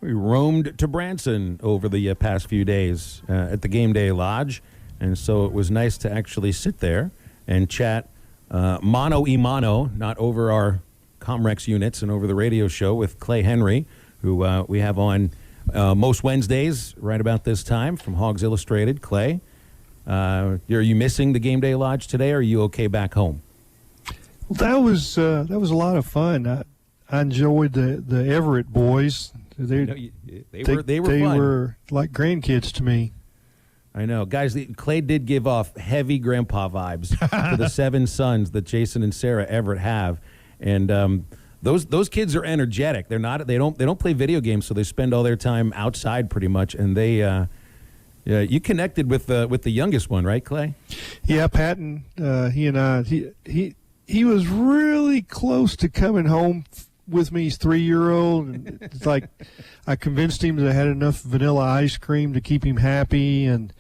We roamed to Branson over the past few days at the Game Day Lodge, and so it was nice to actually sit there and chat mano a mano, not over our Comrex units and over the radio show, with Clay Henry, who we have on most Wednesdays right about this time from Hogs Illustrated. Clay, are you missing the Game Day Lodge today, or are you okay back home? Well, that was a lot of fun. I enjoyed the Everett boys. They were fun. Like grandkids to me. I know. Guys, Clay did give off heavy grandpa vibes to the 7 sons that Jason and Sarah Everett have. And those kids are energetic. They don't play video games, so they spend all their time outside pretty much. And you connected with the youngest one, right, Clay? Yeah, Patton, he and I, he was really close to coming home with me. He's 3-year-old, and it's like I convinced him that I had enough vanilla ice cream to keep him happy, and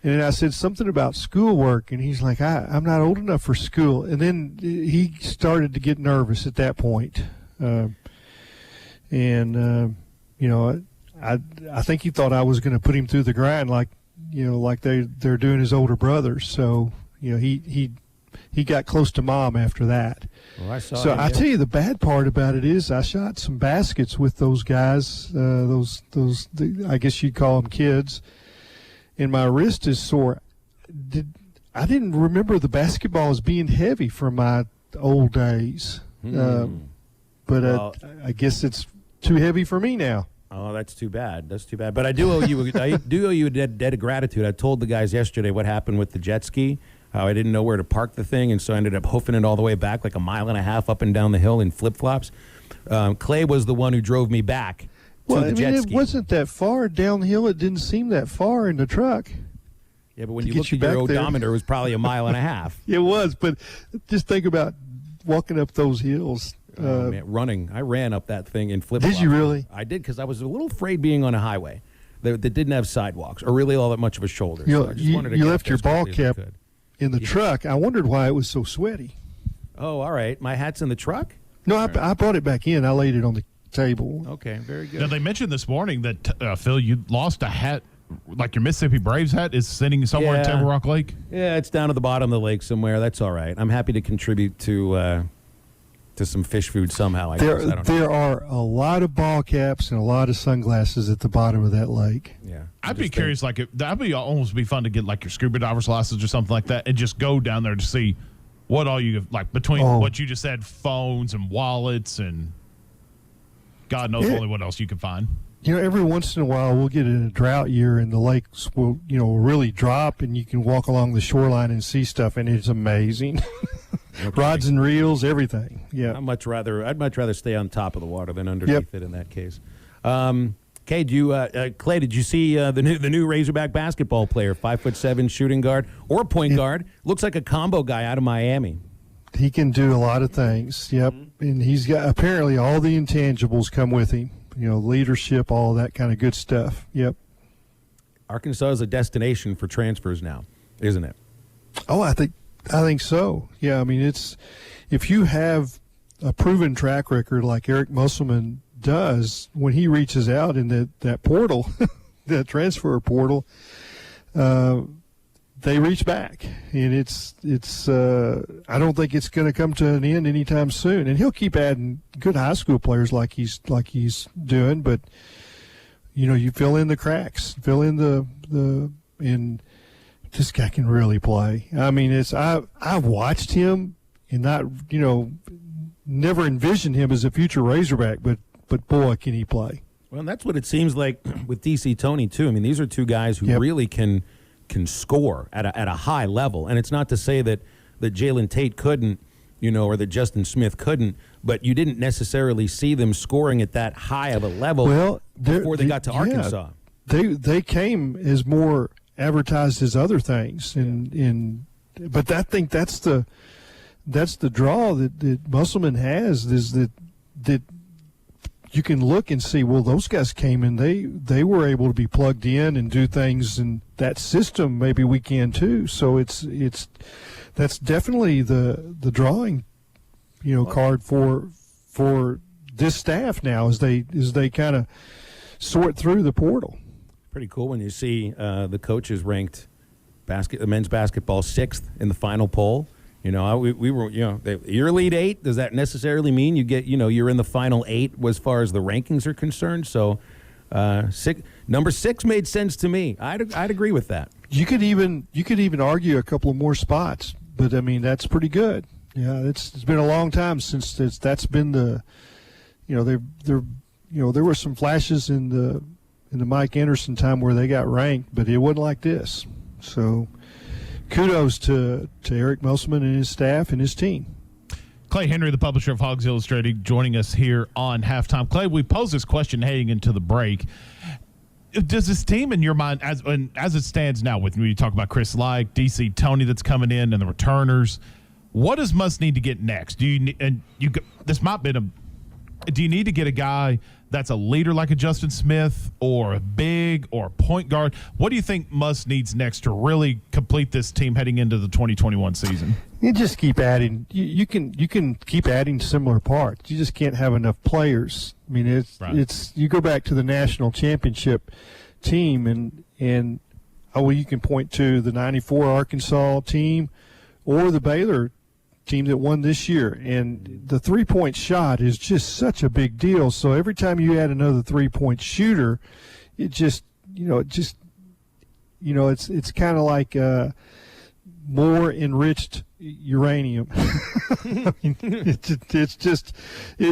I said something about schoolwork, and he's like, I'm not old enough for school. And then he started to get nervous at that point, I think he thought I was going to put him through the grind, like they're doing his older brothers. So he got close to Mom after that. Well, I tell you, the bad part about it is I shot some baskets with those guys, I guess you'd call them kids, and my wrist is sore. I didn't remember the basketball as being heavy from my old days, but I guess it's too heavy for me now. Oh, that's too bad. That's too bad. But I do owe you a debt of gratitude. I told the guys yesterday what happened with the jet ski. How I didn't know where to park the thing, and so I ended up hoofing it all the way back, like a mile and a half up and down the hill in flip-flops. Clay was the one who drove me back to the jet ski. It wasn't that far downhill. It didn't seem that far in the truck. Yeah, but when you looked at your odometer, it was probably a mile and a half. It was, but just think about walking up those hills. Man, running. I ran up that thing in flip-flops. Did you really? I did, because I was a little afraid being on a highway that didn't have sidewalks or really all that much of a shoulder. You left your ball cap in the truck. I wondered why it was so sweaty. Oh, all right. My hat's in the truck? No, I brought it back in. I laid it on the table. Okay, very good. Now, they mentioned this morning that, Phil, you lost a hat, like your Mississippi Braves hat is sitting somewhere in Table Rock Lake? Yeah, it's down at the bottom of the lake somewhere. That's all right. I'm happy to contribute to some fish food somehow, I guess. I don't know. There are a lot of ball caps and a lot of sunglasses at the bottom of that lake. Yeah. I'd be curious, that'd be almost be fun to get like your scuba diver's license or something like that and just go down there to see what all you, like between what you just said, phones and wallets and God knows only what else you can find. Every once in a while we'll get in a drought year and the lakes will, really drop and you can walk along the shoreline and see stuff, and it's amazing. Okay. Rods and reels, everything. Yeah. I'd much rather stay on top of the water than underneath it in that case. Clay, did you see the new Razorback basketball player, 5'7" shooting guard or point guard? Looks like a combo guy out of Miami. He can do a lot of things. Yep, and he's got apparently all the intangibles come with him. Leadership, all that kind of good stuff. Yep. Arkansas is a destination for transfers now, isn't it? Oh, I think so. Yeah, I mean, it's if you have a proven track record like Eric Musselman does, when he reaches out in that portal, that transfer portal, they reach back, and it's I don't think it's going to come to an end anytime soon. And he'll keep adding good high school players like he's doing, but you fill in the cracks, fill in and this guy can really play. I mean, I've watched him and not never envisioned him as a future Razorback, but boy, can he play. Well, and that's what it seems like with DC Tony too. I mean, these are two guys who really can score at a high level, and it's not to say that Jalen Tate couldn't, or that Justin Smith couldn't, but you didn't necessarily see them scoring at that high of a level before they got to Arkansas. They came as more advertised as other things, but I think that's the draw that Musselman has, is that you can look and see, well, those guys came and they were able to be plugged in and do things in that system. Maybe we can too. So that's definitely the drawing, card for this staff now, as they kind of sort through the portal. Pretty cool when you see the coaches ranked men's basketball 6th in the final poll. We were, your Elite 8, does that necessarily mean you get, you're in the final 8 as far as the rankings are concerned? So number 6 made sense to me. I'd agree with that. You could even argue a couple of more spots, but I mean, that's pretty good. Yeah, it's been a long time since that's been the, there were some flashes in the Mike Anderson time where they got ranked, but it wasn't like this. So kudos to Eric Musselman and his staff and his team. Clay Henry, the publisher of Hogs Illustrated, joining us here on Halftime. Clay, we posed this question heading into the break. Does this team, in your mind, as it stands now, when you talk about Chris Like, DC Tony that's coming in, and the returners, what does Muss need to get next? Do you need to get a guy that's a leader like a Justin Smith, or a big, or a point guard? What do you think Muss needs next to really complete this team heading into the 2021 season? You just keep adding. You can keep adding similar parts. You just can't have enough players. I mean, it's you go back to the national championship team, and you can point to the '94 Arkansas team or the Baylor team that won this year, and the 3-point shot is just such a big deal. So every time you add another 3-point shooter, it's kind of like more enriched uranium. I mean, it's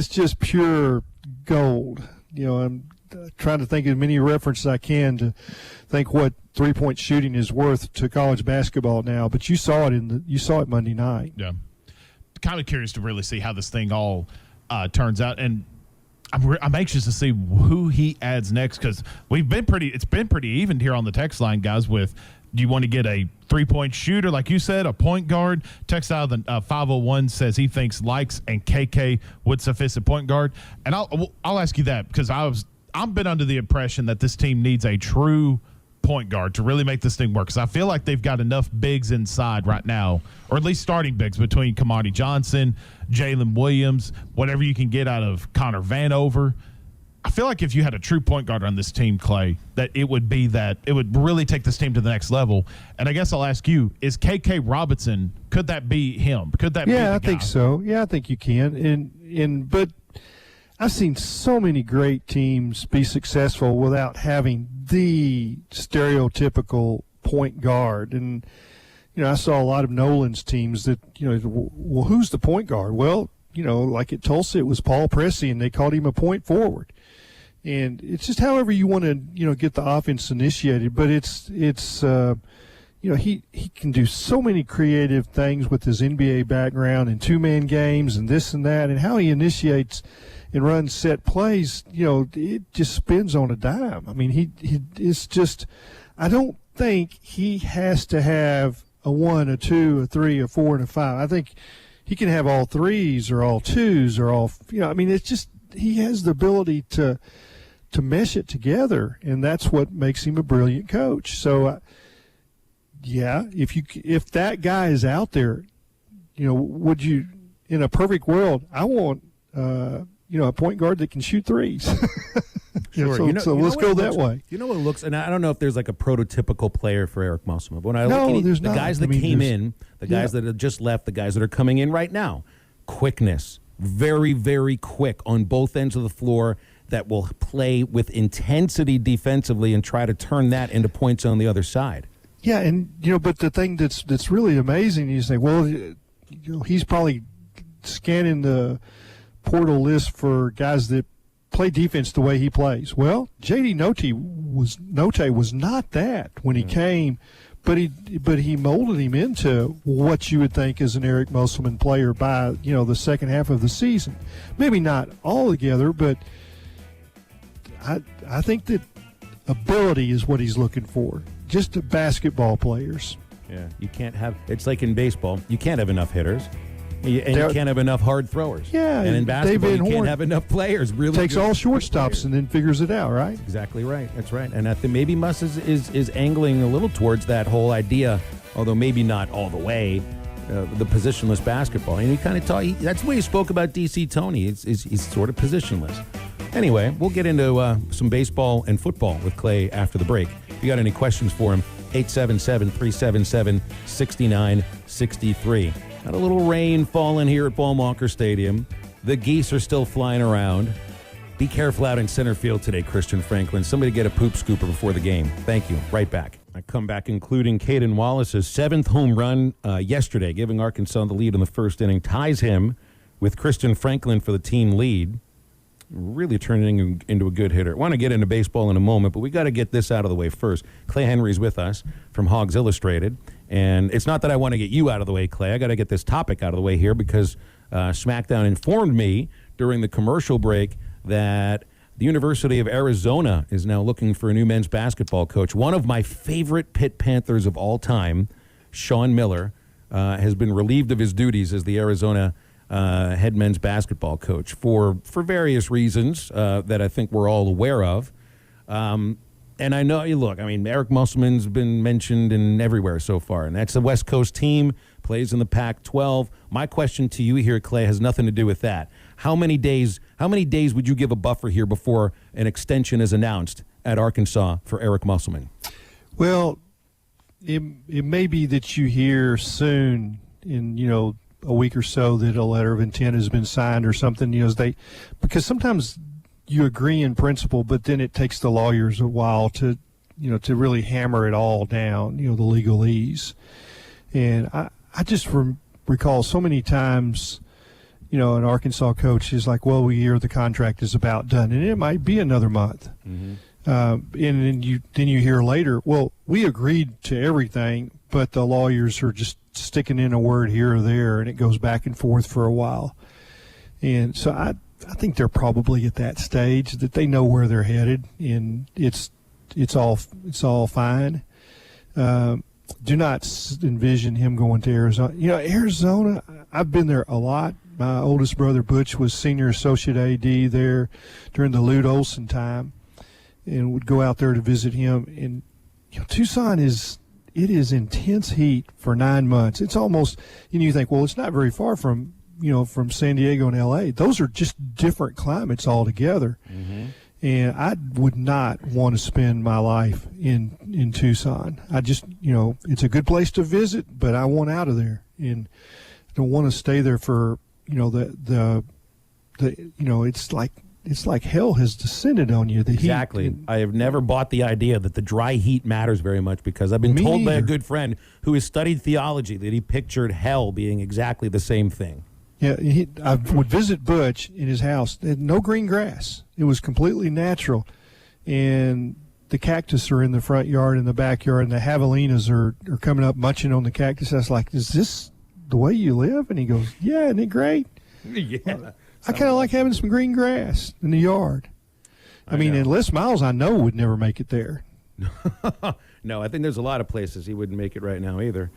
just pure gold. I'm trying to think of as many references I can to think what 3-point shooting is worth to college basketball now. But you saw it Monday night. Yeah. Kind of curious to really see how this thing all turns out, and I'm anxious to see who he adds next, because it's been pretty even here on the text line, guys. With, do you want to get a 3-point shooter, like you said, a point guard? Text out of the 501 says he thinks Likes and KK would suffice a point guard, and I'll ask you that, because I've been under the impression that this team needs a true point guard to really make this thing work, because I feel like they've got enough bigs inside right now, or at least starting bigs, between Kamani Johnson, Jalen Williams, whatever you can get out of Connor Vanover. I feel like if you had a true point guard on this team, Clay, that it would really take this team to the next level. And I guess I'll ask you, is KK Robinson, could that be him? Could that be the guy? I think so. Yeah, I think you can. But I've seen so many great teams be successful without having the stereotypical point guard. And, I saw a lot of Nolan's teams that, well, who's the point guard? Well, like at Tulsa, it was Paul Pressey, and they called him a point forward. And it's just however you want to, get the offense initiated. But it's he can do so many creative things with his NBA background and two-man games and this and that, and how he initiates and runs set plays, it just spins on a dime. I mean, it's just, I don't think he has to have a 1, a 2, a 3, a 4, and a 5. I think he can have all 3s or all 2s or all, it's just, he has the ability to mesh it together, and that's what makes him a brilliant coach. So, if that guy is out there, would you, in a perfect world, I want, a point guard that can shoot threes. Sure. So let's go that way. You know what it looks, and I don't know if there's like a prototypical player for Eric Musselman. But when I no, look at there's the not. guys that came in, the guys that have just left, the guys that are coming in right now, quickness, very, very quick on both ends of the floor, that will play with intensity defensively and try to turn that into points on the other side. Yeah, and but the thing that's really amazing, you say, well, he's probably scanning the portal list for guys that play defense the way he plays. Well, J.D. Note was not that when he came, but he molded him into what you would think is an Eric Musselman player by the second half of the season. Maybe not all together, but I think that ability is what he's looking for. Just basketball players. Yeah, you can't have. It's like in baseball, you can't have enough hitters. You can't have enough hard throwers. Yeah, and in basketball, you can't Horn have enough players. Really takes all shortstops and then figures it out, right? Exactly right. That's right. And I think maybe Muss is angling a little towards that whole idea, although maybe not all the way, the positionless basketball. And he kind of that's the way he spoke about DC Tony. He's sort of positionless. Anyway, we'll get into some baseball and football with Clay after the break. If you got any questions for him, 877-377-6963. Got a little rain falling here at Ballwalker Stadium. The geese are still flying around. Be careful out in center field today, Christian Franklin. Somebody get a poop scooper before the game. Thank you. Right back. I come back including Caden Wallace's 7th home run yesterday, giving Arkansas the lead in the first inning, ties him with Christian Franklin for the team lead. Really turning into a good hitter. I want to get into baseball in a moment, but we got to get this out of the way first. Clay Henry's with us from Hogs Illustrated, and it's not that I want to get you out of the way, Clay. I got to get this topic out of the way here because SmackDown informed me during the commercial break that the University of Arizona is now looking for a new men's basketball coach. One of my favorite Pitt Panthers of all time, Sean Miller, has been relieved of his duties as the Arizona head men's basketball coach for various reasons that I think we're all aware of. And I know, look, I mean, Eric Musselman's been mentioned in everywhere so far, and that's the West Coast team, plays in the Pac-12. My question to you here, Clay, has nothing to do with that. How many days would you give a buffer here before an extension is announced at Arkansas for Eric Musselman? Well, it may be that you hear soon in, a week or so that a letter of intent has been signed or something, because sometimes you agree in principle, but then it takes the lawyers a while to really hammer it all down, the legalese. And I just recall so many times, an Arkansas coach is like, well, we hear the contract is about done, and it might be another month. Mm-hmm. And then you hear later, well, we agreed to everything, but the lawyers are just sticking in a word here or there, and it goes back and forth for a while. And so I think they're probably at that stage that they know where they're headed, and it's all fine. Do not envision him going to Arizona. Arizona, I've been there a lot. My oldest brother Butch was senior associate AD there during the Lute Olson time, and would go out there to visit him. And Tucson is intense heat for 9 months. It's almost, you think, well, it's not very far from San Diego and LA. Those are just different climates altogether. Mm-hmm. And I would not want to spend my life in Tucson. I just, it's a good place to visit, but I want out of there, and I don't want to stay there for, it's like hell has descended on you. The exactly. heat. I have never bought the idea that the dry heat matters very much, because I've been told by a good friend who has studied theology that he pictured hell being exactly the same thing. Yeah, I would visit Butch in his house. They had no green grass. It was completely natural. And the cactus are in the front yard and the backyard, and the javelinas are coming up munching on the cactus. I was like, is this the way you live? And he goes, yeah, isn't it great? Yeah. Well, I kind of like having some green grass in the yard. I mean, and Les Miles, I know, would never make it there. No, I think there's a lot of places he wouldn't make it right now either.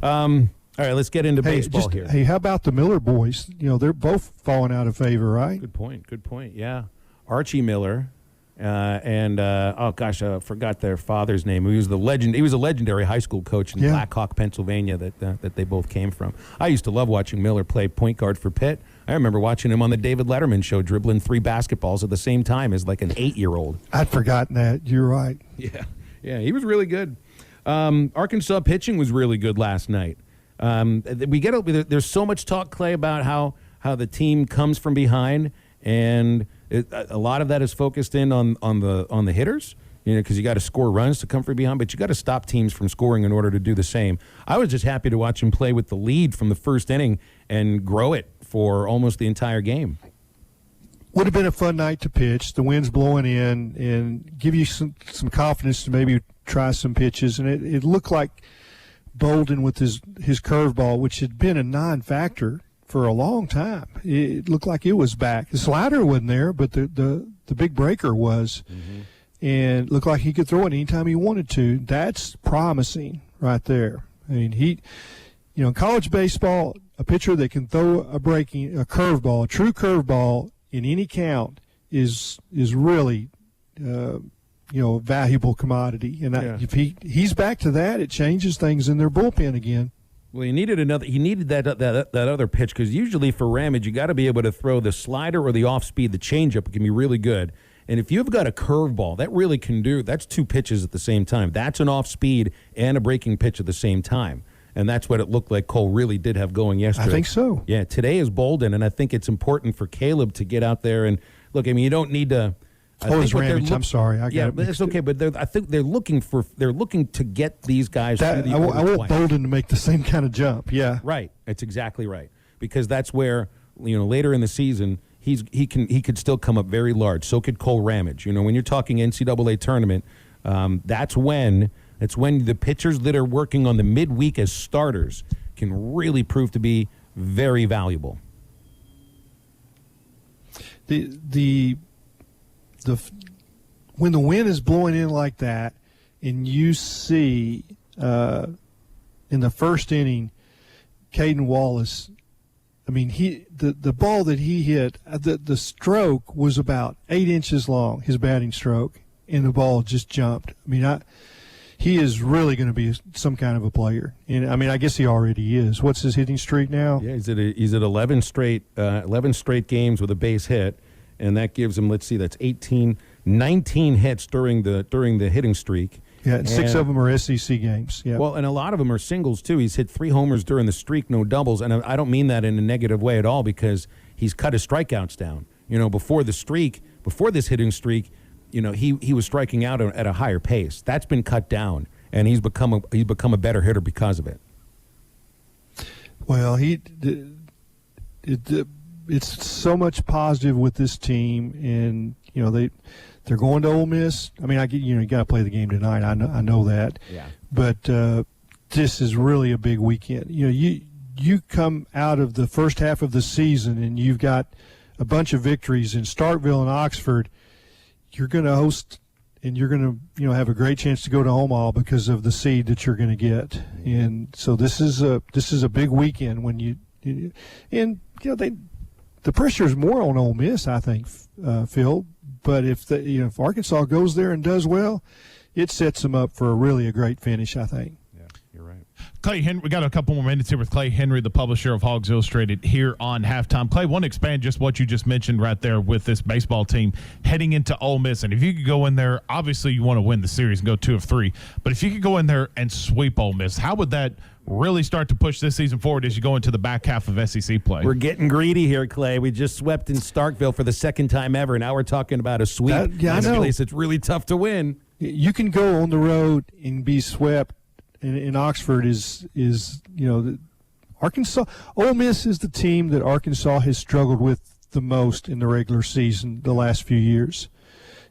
All right, let's get into baseball here. Hey, how about the Miller boys? They're both falling out of favor, right? Good point. Yeah. Archie Miller and I forgot their father's name. He was a legendary high school coach in Black Hawk, Pennsylvania that they both came from. I used to love watching Miller play point guard for Pitt. I remember watching him on the David Letterman show, dribbling 3 basketballs at the same time as like an 8-year-old. I'd forgotten that. You're right. Yeah, he was really good. Arkansas pitching was really good last night. There's so much talk, Clay, about how the team comes from behind, and a lot of that is focused in on the hitters, because you got to score runs to come from behind, but you got to stop teams from scoring in order to do the same. I was just happy to watch him play with the lead from the first inning and grow it for almost the entire game. Would have been a fun night to pitch. The wind's blowing in and give you some confidence to maybe try some pitches, and it looked like Bolden with his curveball, which had been a non-factor for a long time. It looked like it was back. The slider wasn't there, but the big breaker was. Mm-hmm. And it looked like he could throw it anytime he wanted to. That's promising right there. I mean, in college baseball, a pitcher that can throw a curveball, a true curveball in any count is really valuable commodity. And if he's back to that, it changes things in their bullpen again. Well, he needed that other pitch because usually for Ramage, you got to be able to throw the slider or the off speed. The changeup can be really good. And if you've got a curveball, that really can do. That's two pitches at the same time. That's an off speed and a breaking pitch at the same time. And that's what it looked like Cole really did have going yesterday. I think so. Yeah, today is Bolden, and I think it's important for Caleb to get out there and look. I mean, you don't need to. It's Ramage. I'm sorry. It's okay, but I think they're looking to get these guys. I want Bolden to make the same kind of jump. Yeah, right. That's exactly right, because that's where later in the season he could still come up very large. So could Cole Ramage. When you're talking NCAA tournament, that's when the pitchers that are working on the midweek as starters can really prove to be very valuable. When the wind is blowing in like that, and you see in the first inning, Caden Wallace, I mean, the ball that he hit, the stroke was about 8 inches long, his batting stroke, and the ball just jumped. I mean, he is really going to be some kind of a player, and I mean, I guess he already is. What's his hitting streak now? Yeah, he's at 11 straight games with a base hit. And that gives him, let's see, that's 19 hits during the hitting streak. Yeah, and 6 of them are SEC games. Yeah. Well, and a lot of them are singles, too. He's hit 3 homers during the streak, no doubles. And I don't mean that in a negative way at all, because he's cut his strikeouts down. Before this hitting streak, he was striking out at a higher pace. That's been cut down, and he's become a better hitter because of it. Well, it's so much positive with this team, and they're going to Ole Miss. I mean, you got to play the game tonight. I know that. Yeah. But this is really a big weekend. You come out of the first half of the season and you've got a bunch of victories in Starkville and Oxford. You're going to host, and you're going to have a great chance to go to Omaha because of the seed that you're going to get. And so this is a big weekend when the pressure is more on Ole Miss, I think, Phil. But if Arkansas goes there and does well, it sets them up for a great finish, I think. Yeah, you're right. Clay Henry, we got a couple more minutes here with Clay Henry, the publisher of Hogs Illustrated, here on Halftime. Clay, want to expand just what you just mentioned right there with this baseball team heading into Ole Miss. And if you could go in there, obviously you want to win the series and go 2 of 3. But if you could go in there and sweep Ole Miss, how would that really start to push this season forward as you go into the back half of SEC play? We're getting greedy here, Clay. We just swept in Starkville for the second time ever. Now we're talking about a sweep. I know. Place it's really tough to win. You can go on the road and be swept. In Oxford is Arkansas. Ole Miss is the team that Arkansas has struggled with the most in the regular season the last few years.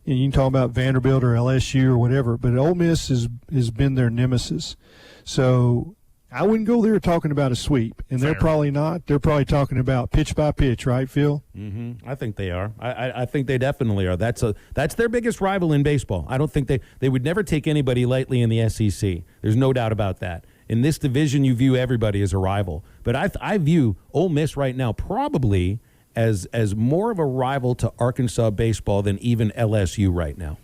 And you can talk about Vanderbilt or LSU or whatever, but Ole Miss has been their nemesis. So I wouldn't go there talking about a sweep, and they're probably not. They're probably talking about pitch by pitch, right, Phil? Mm-hmm. I think they are. I think they definitely are. That's their biggest rival in baseball. I don't think they would never take anybody lightly in the SEC. There's no doubt about that. In this division, you view everybody as a rival, but I view Ole Miss right now probably as more of a rival to Arkansas baseball than even LSU right now.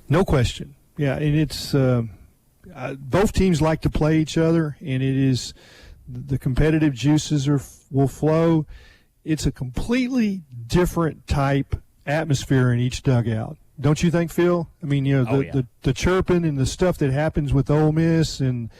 No question. Yeah, and it's. Both teams like to play each other, and it is the competitive juices will flow. It's a completely different type atmosphere in each dugout. Don't you think, Phil? I mean, the chirping and the stuff that happens with Ole Miss and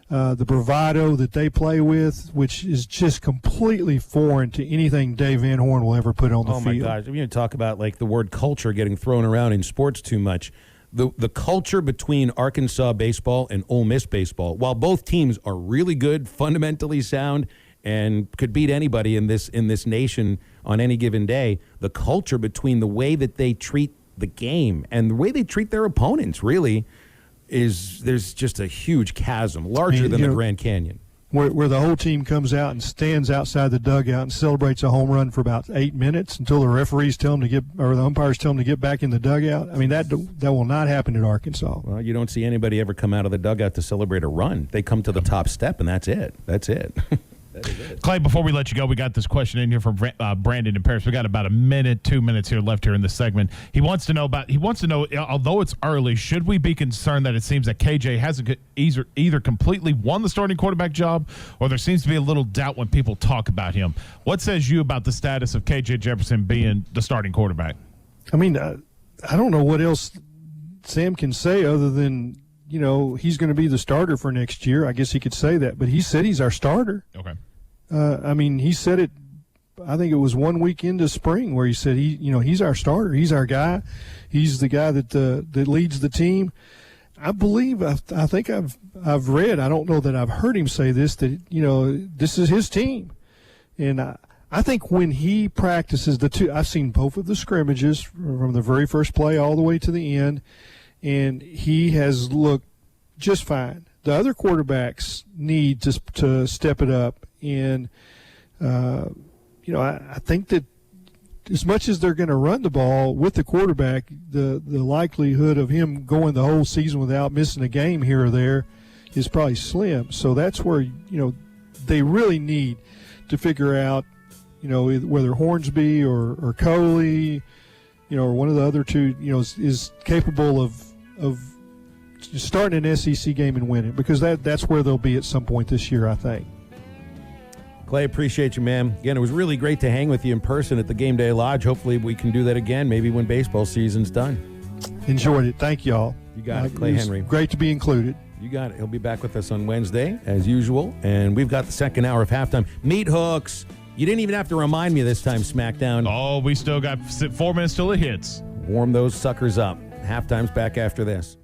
the bravado that they play with, which is just completely foreign to anything Dave Van Horn will ever put on the field. Oh, my gosh. You talk about, like, the word culture getting thrown around in sports too much. The culture between Arkansas baseball and Ole Miss baseball, while both teams are really good, fundamentally sound, and could beat anybody in this nation on any given day, the culture between the way that they treat the game and the way they treat their opponents really there's just a huge chasm, larger than the Grand Canyon. Where the whole team comes out and stands outside the dugout and celebrates a home run for about 8 minutes until the referees tell them the umpires tell them to get back in the dugout. I mean, that will not happen at Arkansas. Well, you don't see anybody ever come out of the dugout to celebrate a run. They come to the top step, and that's it. That's it. That is it. Clay, before we let you go, we got this question in here from Brandon in Paris. We got about 2 minutes here left here in this segment. He wants to know, although it's early, should we be concerned that it seems that KJ hasn't either completely won the starting quarterback job, or there seems to be a little doubt when people talk about him? What says you about the status of KJ Jefferson being the starting quarterback? I mean, I don't know what else Sam can say other than, he's going to be the starter for next year. I guess he could say that, but he said he's our starter. Okay. I mean, he said it, I think it was 1 week into spring where he said he's our starter. He's our guy. He's the guy that leads the team. I believe, I think I've read, I don't know that I've heard him say this, that, this is his team. And I think when he practices I've seen both of the scrimmages from the very first play all the way to the end, and he has looked just fine. The other quarterbacks need to step it up, and I think that as much as they're going to run the ball with the quarterback, the likelihood of him going the whole season without missing a game here or there is probably slim. So that's where they really need to figure out whether Hornsby or Coley, or one of the other two, is capable of starting an SEC game and winning, because that's where they'll be at some point this year, I think. Clay, appreciate you, man. Again, it was really great to hang with you in person at the Game Day Lodge. Hopefully we can do that again, maybe when baseball season's done. Enjoyed it. Thank y'all. You got it, Clay Henry. Great to be included. You got it. He'll be back with us on Wednesday, as usual. And we've got the second hour of halftime. Meat hooks. You didn't even have to remind me this time, SmackDown. Oh, we still got 4 minutes till it hits. Warm those suckers up. Halftime's back after this.